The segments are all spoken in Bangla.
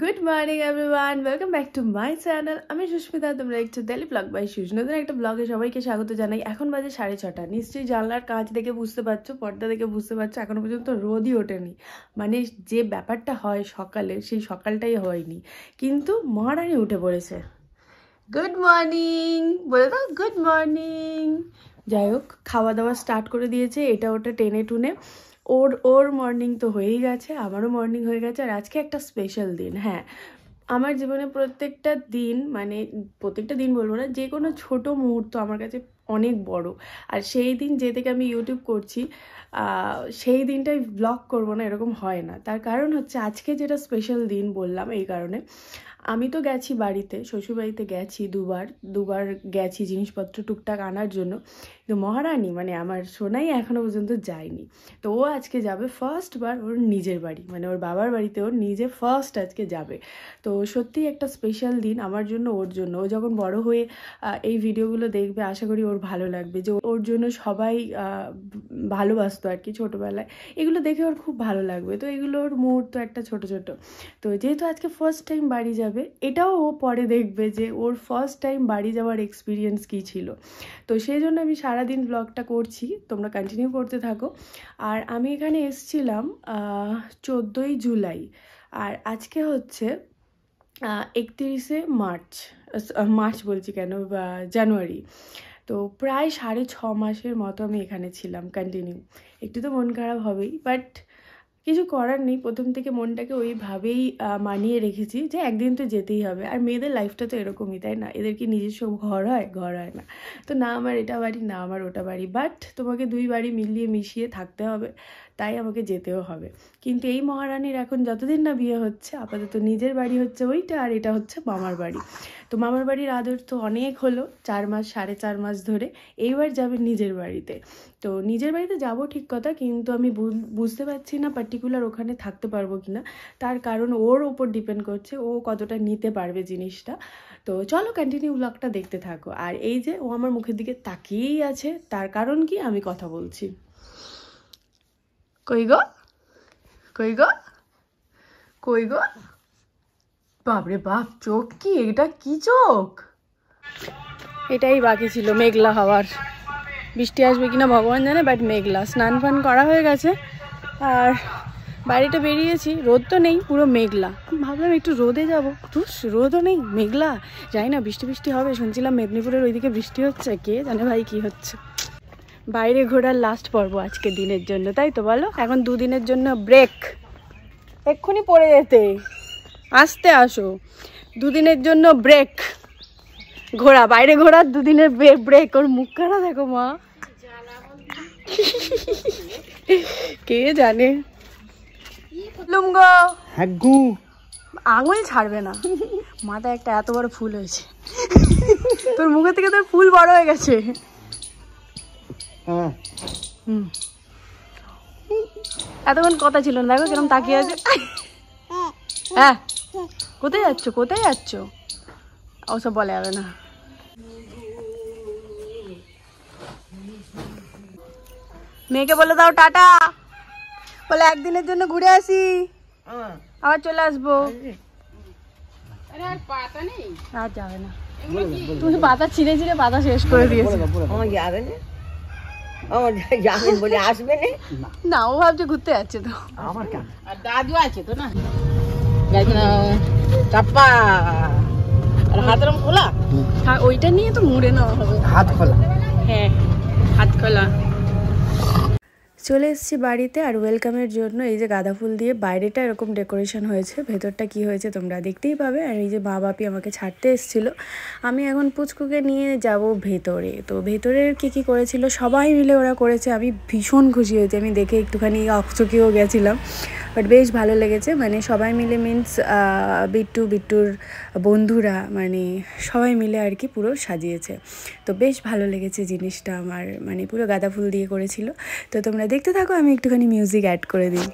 Good morning everyone, welcome back to my channel. আমি সুস্মিতা, তোমরা একটু ডেলি ব্লগ বাই সুজ নতুন একটা ব্লগে সবাইকে স্বাগত জানাই। এখন বাজে 6:30। নিশ্চয়ই জানলার কাঁচ দেখে বুঝতে পারছো, পর্দা দেখে বুঝতে পারছো এখনো পর্যন্ত রোদই ওঠেনি। মানে যে ব্যাপারটা হয় সকালে, সেই সকালটাই হয়নি, কিন্তু মহারানী উঠে পড়েছে। গুড মর্নিং বলে দাও, গুড মর্নিং। যাই হোক, খাওয়া দাওয়া স্টার্ট করে দিয়েছে, এটা ওটা টেনে টুনে। ওর মর্নিং তো হয়েই গেছে, আমারও মর্নিং হয়ে গেছে। আর আজকে একটা স্পেশাল দিন। হ্যাঁ, আমার জীবনে প্রত্যেকটা দিন, মানে প্রত্যেকটা দিন বলবো না, যে কোনো ছোটো মুহূর্ত আমার কাছে অনেক বড়। আর সেই দিন যে থেকে আমি ইউটিউব করছি, সেই দিনটাই ব্লগ করবো না এরকম হয় না। তার কারণ হচ্ছে আজকে যেটা স্পেশাল দিন বললাম এই কারণে। আমি তো গেছি বাড়িতে, শ্বশুরবাড়িতে গেছি দুবার গেছি জিনিসপত্র টুকটাক আনার জন্য, কিন্তু মহারানী মানে আমার সোনাই এখনও পর্যন্ত যায়নি। তো ও আজকে যাবে ফার্স্টবার ওর নিজের বাড়ি, মানে ওর বাবার বাড়িতে ওর নিজে ফার্স্ট আজকে যাবে। তো সত্যিই একটা স্পেশাল দিন আমার জন্য, ওর জন্য। ও যখন বড় হয়ে এই ভিডিওগুলো দেখবে, আশা করি ওর ভালো লাগবে যে ওর জন্য সবাই ভালোবাসতো আর কি ছোটোবেলায়। এগুলো দেখে ওর খুব ভালো লাগবে। তো এগুলো ওর মুহূর্ত একটা ছোট ছোট। তো যেহেতু আজকে ফার্স্ট টাইম বাড়ি যাবে, এটাও ও পরে দেখবে যে ওর ফার্স্ট টাইম বাড়ি যাওয়ার এক্সপিরিয়েন্স কী ছিল। তো সেই জন্য আমি সারাদিন ব্লগটা করছি, তোমরা কন্টিনিউ করতে থাকো। আর আমি এখানে এসেছিলাম 14ই জুলাই, আর আজকে হচ্ছে 31শে মার্চ বলছি কেন, জানুয়ারি। তো প্রায় 6.5 মাসের মতো আমি এখানে ছিলাম কন্টিনিউ। একটু তো মন খারাপ হবেই, বাট কিছু করার নেই। প্রথম থেকে মনটাকে ওইভাবেই মানিয়ে রেখেছি যে একদিন তো যেতেই হবে। আর মেয়েদের লাইফটা তো এরকমই, তাই না? এদের কি নিজস্ব ঘর হয় না। তো না আমার এটা বাড়ি, না আমার ওটা বাড়ি, বাট তোমাকে দুই বাড়ি মিলিয়ে মিশিয়ে থাকতে হবে, তাই আমাকে যেতেও হবে। কিন্তু এই মহারানীর এখন যতদিন না বিয়ে হচ্ছে, আপাতত নিজের বাড়ি হচ্ছে ওইটা, আর এটা হচ্ছে মামার বাড়ি। তো মামার বাড়ির আদর তো অনেক হলো, 4 মাস 4.5 মাস ধরে। এইবার যাবে নিজের বাড়িতে। তো নিজের বাড়িতে যাব ঠিক কথা, কিন্তু আমি বুঝতে পারছি না পার্টিকুলার ওখানে থাকতে পারবো কি না। তার কারণ ওর ওপর ডিপেন্ড করছে ও কতটা নিতে পারবে জিনিসটা। তো চলো কন্টিনিউ ব্লগটা দেখতে থাকো। আর এই যে ও আমার মুখের দিকে তাকিয়েই আছে, তার কারণ কি, আমি কথা বলছি। কই গো, কই গো, কই গো? বাপরে বাপ, চোখ কি এটা? কি চোখ? এটাই বাকি ছিল মেঘলা হওয়ার। বৃষ্টি আসবে কিনা ভগবান জানে, বাট মেঘলা। স্নান ফান করা হয়ে গেছে, আর বাড়িটা বেরিয়েছি, রোদ তো নেই, পুরো মেঘলা। ভাবলাম একটু রোদে যাবো, রোদও নেই, মেঘলা। যাই না, বৃষ্টি হবে শুনছিলাম, মেদিনীপুরের ওইদিকে বৃষ্টি হচ্ছে, কে জানে ভাই কি হচ্ছে। বাইরে ঘোরার লাস্ট পর্ব আজকে দিনের জন্য, তাই তো বলো? এখন 2 দিনের জন্য ব্রেক। এক্ষুনি পড়ে যেতে, আসতে আসো। 2 দিনের জন্য ব্রেক, ঘোরা, বাইরে ঘোরার 2 দিনের ব্রেক। ওর মুখ খারাপ দেখো মা, কে জানে। লুমগো আঙুল ছাড়বে না, মাথায় একটা এত বড় ফুল হয়েছে। তোর মুখে থেকে তোর ফুল বড় হয়ে গেছে। এতক্ষণ কথা ছিল না, দেখো কিরকম তাকিয়ে আছে। হ্যাঁ, কোথায় যাচ্ছ, কোথায় যাচ্ছ? ওসব বলে যাবে না। মেয়েকে বলে দাও টাটা, বলে একদিনের জন্য ঘুরে আসি, আবার চলে আসবো। আর যাবে না, তুমি পাতা ছিঁড়ে ছিঁড়ে পাতা শেষ করে দিয়েছো। বলে আসবে না, ও ভাবছে ঘুরতে যাচ্ছে তো। আমার কেন, আর দাদু আছে তো না, চাপা আর হাতের খোলা, ওইটা নিয়ে তো মুড়ে নেওয়া হবে। হাত খোলা, হ্যাঁ হাত খোলা। চলে এসেছি বাড়িতে, আর ওয়েলকামের জন্য এই যে গাঁদা ফুল দিয়ে বাইরেটা এরকম ডেকোরেশন হয়েছে, ভেতরটা কি হয়েছে তোমরা দেখতেই পাবে। আর এই যে মা বাপি আমাকে ছাড়তে এসেছিলো, আমি এখন পুচকুকে নিয়ে যাব ভেতরে। তো ভেতরের কি করেছিল সবাই মিলে ওরা করেছে, আমি ভীষণ খুশি হয়েছি। আমি দেখে একটুখানি অকচকিয়েও গেছিলাম, বাট বেশ ভালো লেগেছে। মানে সবাই মিলে মিন্স বিট্টুর বন্ধুরা, মানে সবাই মিলে আর কি পুরো সাজিয়েছে। তো বেশ ভালো লেগেছে জিনিসটা আমার, মানে পুরো গাঁদা ফুল দিয়ে করেছিল। তো তোমরা দেখতে থাকো, আমি একটুখানি মিউজিক অ্যাড করে দিই।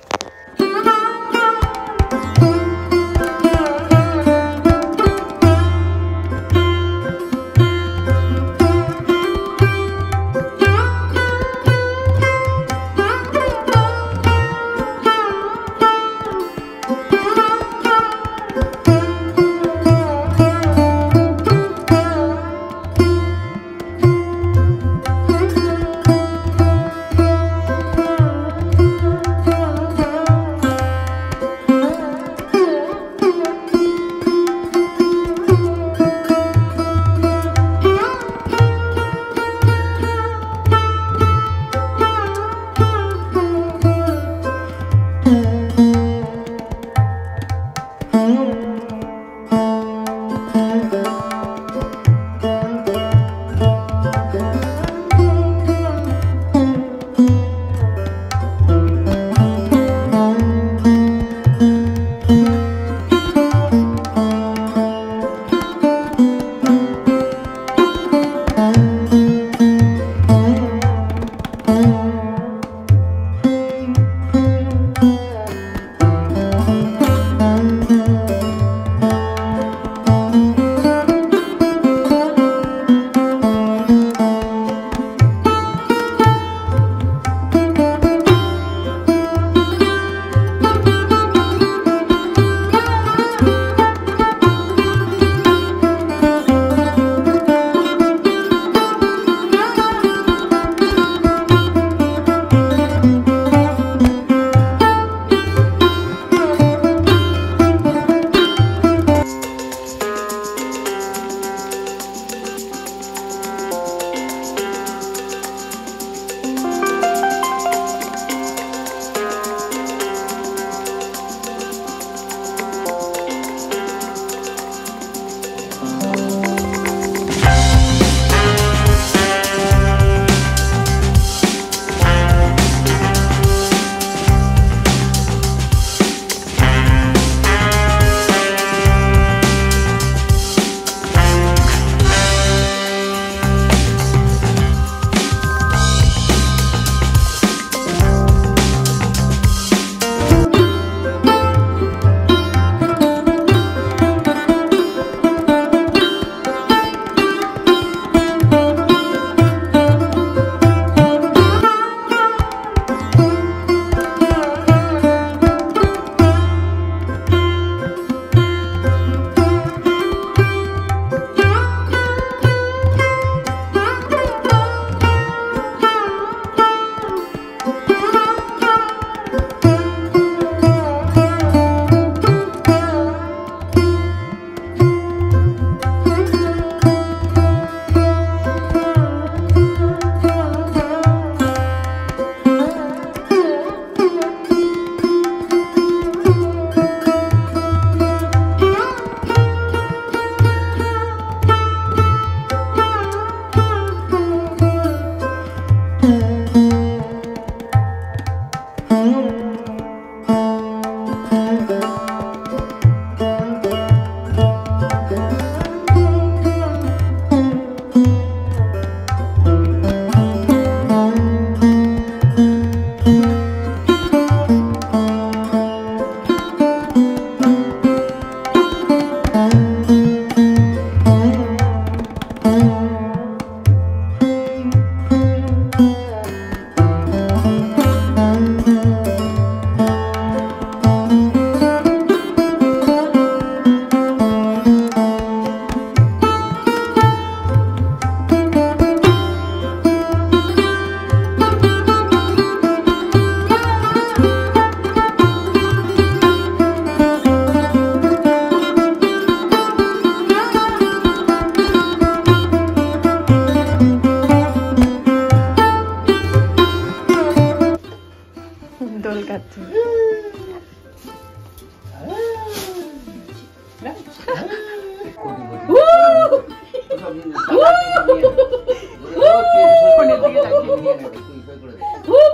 দোল খাচ্ছে।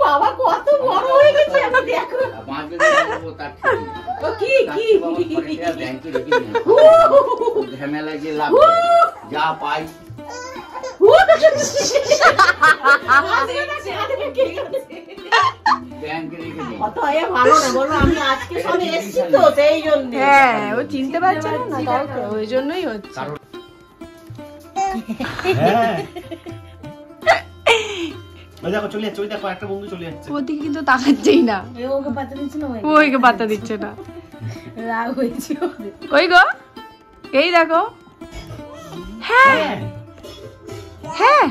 বাবা কত বড় হয়ে গেছে এটা দেখো। কি কি ঝামেলা যে লাভ যা পাই হ্যাঁ ও চিনতে পারছে না ওই জন্যই হচ্ছে। ওদিকে কিন্তু তাকাচ্ছেই না, ওকে পাত্তা দিচ্ছে না। রাগ হয়েছে ওই গো, এই দেখো। হ্যাঁ হ্যাঁ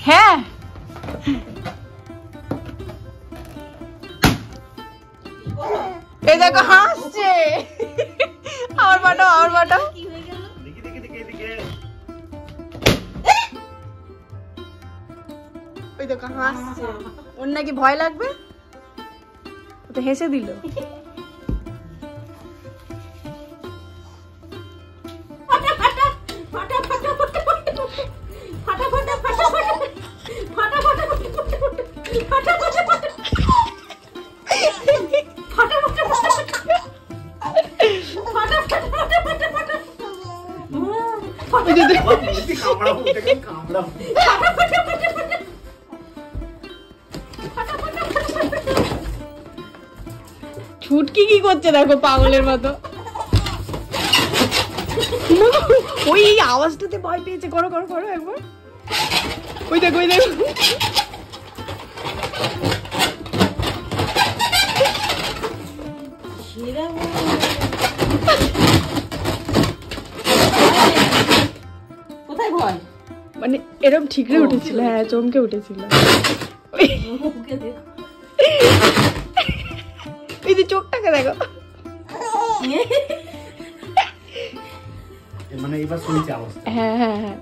হ্যাঁ এই দেখো হাসছে। আমার পাঠাও, আমার পাঠাও। ওই দেখো হাসছে, ওর নাকি ভয় লাগবে, তো হেসে দিল। ছুটকি কি করছে দেখো পাগলের মতো। ওই আওয়াজটাতে ভয় পেয়েছে। করো করো করো একবার। ওই দেখো, ওই দেখো। কোথায় ভয় মানে এরকম ঠিকরে উঠেছিল। হ্যাঁ চমকে উঠেছিল। এই যে চোখটাকে দেখো। মানে এবার শুনছি আওয়াজ। হ্যাঁ হ্যাঁ হ্যাঁ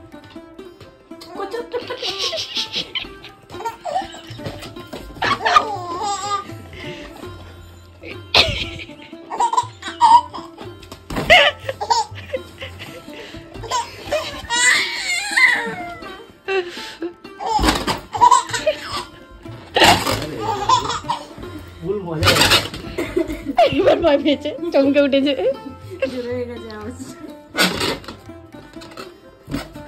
এবার ভয় পেয়েছে, চমকে উঠেছে।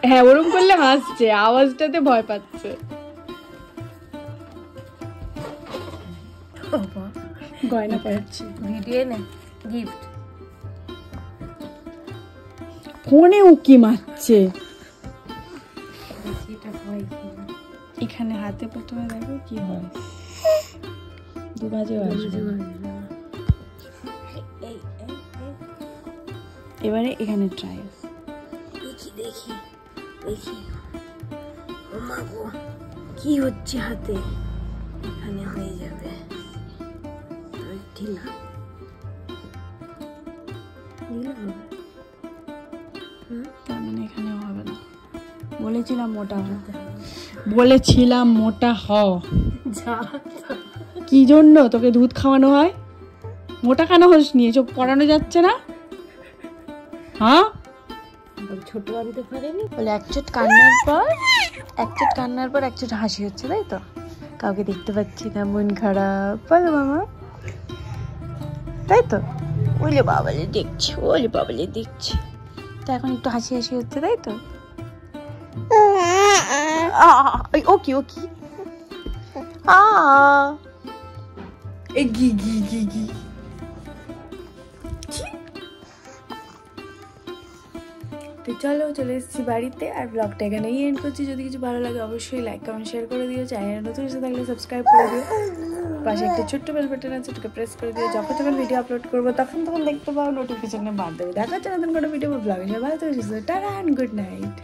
হ্যাঁ ওরম করলে হাসছে, আওয়াজটাতে ভয় পাচ্ছে। গয়না পড়াচ্ছি, ভিডিও নে গিফট। ফোনে উকি মারছে। এখানে হাতে প্রথমে দেখো কি হয়, দুবাজে এবারে এখানে ট্রাই। দেখি দেখি দেখি ও মা গো কি হচ্ছে হাতে। এখানে হয়ে যাবে ঢিলা ঢিলা হবে, তার মানে এখানে হবে না। বলেছিলাম মোটা হ, বলেছিলাম মোটা হ। কি জন্য তোকে দুধ খাওয়ানো হয়? মোটা কেন হস নিয়ে চোখ পড়ানো যাচ্ছে না? হ্যাঁ ছোট আনতে পারেনি বলে একচোট কান্নার পর একচোট হাসি হচ্ছে, তাই তো? কাউকে দেখতে পাচ্ছি না, মন খারাপ বলো মামা, তাই তো? ওলে বাবালে দেখছি, ওলে বাবালে দেখছি, তো এখন একটু হাসি হাসি হচ্ছে, তাই তো? ও কি ও কি গি গি গি গি। তো চলো চলে এসেছি বাড়িতে, আর ব্লগটা এখানেই এন্ড করছি। যদি কিছু ভালো লাগে অবশ্যই লাইক কমেন্ট শেয়ার করে দিও। চ্যানেল নতুন এসে থাকলে সাবস্ক্রাইব করে দিও। পাশে একটা ছোট্ট বেল বাটন আছে, ওটাকে প্রেস করে দিও। যখন ভিডিও আপলোড করবো তখন দেখতে পাও, নোটিফিকেশনে বাদ দেবে। দেখা হচ্ছে নতুন কোনো ভিডিও ব্লগে। ভালো থেকে সুস্থ, টাটা এন্ড গুড নাইট।